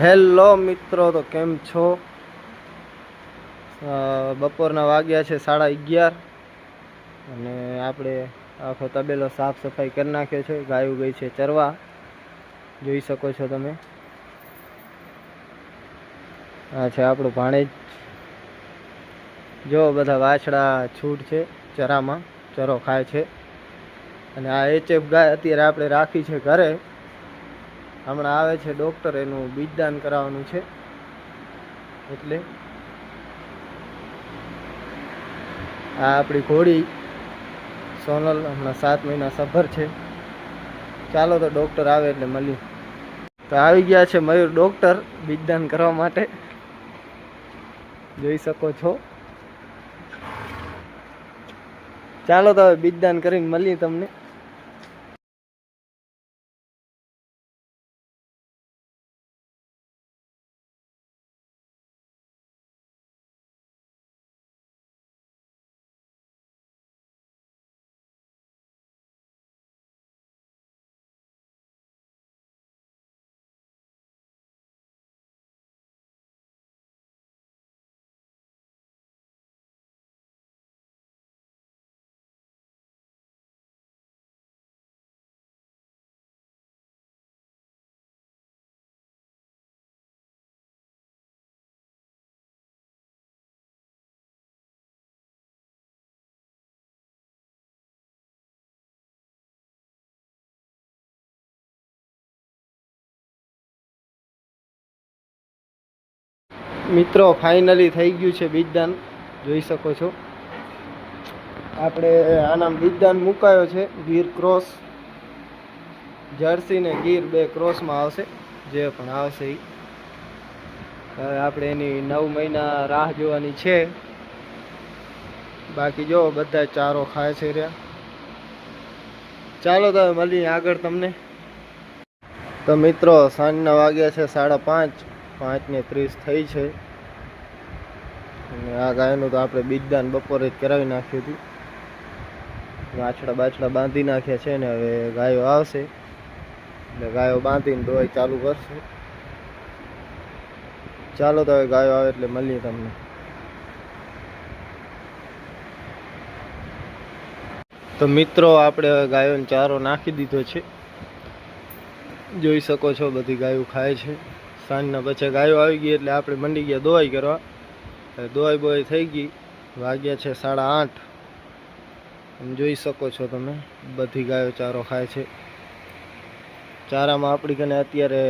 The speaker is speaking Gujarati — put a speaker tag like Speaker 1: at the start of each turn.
Speaker 1: હેલો મિત્રો, તો કેમ છો? બપોરના વાગ્યા છે 11:30 અને આપણે આખો તબેલો સાફ સફાઈ કરી નાખ્યો છે. ગાયું ગઈ છે ચરવા, જોઈ શકો છો તમે. આ છે આપણું ભાણેજ. જો બધા વાછડા છૂટ છે, ચરામાં ચરો ખાય છે. અને આ HF ગાય અત્યારે આપણે રાખી છે ઘરે. હમણાં આવે છે ડૉક્ટર, એનું બીજદાન કરાવવાનું છે. એટલે આ આપણી ઘોડી સોનલ હમણાં 7 મહિના સભર છે. ચાલો તો ડૉક્ટર આવે એટલે મળીએ. તો આવી ગયા છે મયુર ડૉક્ટર બીજદાન કરવા માટે, જોઈ શકો છો. ચાલો તો હવે બીજદાન કરીને મળીએ તમને. મિત્રો ફાઇનલી થઈ ગયું છે બીજદાન, જોઈ શકો છો. આપણે આનામ બીજદાન મુકાયો છે. ગીર ક્રોસ, જર્સી ને ગીર 2 ક્રોસમાં આવશે, જે પણ આવશે એ. હવે આપણે એની 9 મહિના રાહ જોવાની છે. બાકી જો બધા ચારો ખાય છે રહ્યા. ચાલો તો મળીએ આગળ તમને. તો મિત્રો સાંજના વાગ્યા છે 5:30, 5:30 થઈ છે. અને આ ગાયનું તો આપણે બીજદાન બપોરે જ કરાવી નાખ્યું હતું. વાછડા બાછડા બાંધી નાખ્યા છે ને હવે ગાયો આવશે એટલે ગાયો બાંધીને દોઈ ચાલુ કરશું. ચાલો તો હવે ગાયો આવે એટલે મળીએ તમને. તો મિત્રો આપણે હવે ગાયોને ચારો નાખી દીધો છે, જોઈ શકો છો. બધી ગાયો ખાય છે. સાંજના પછી ગાયો આવી ગઈ એટલે આપણે મંડી ગયા દોવાઈ કરવા. દોવાઈ બોવાઈ થઈ ગઈ. વાગ્યા છે 8:30. જોઈ શકો છો તમે, બધી ગાયો ચારો ખાય છે. ચારામાં આપણી કને અત્યારે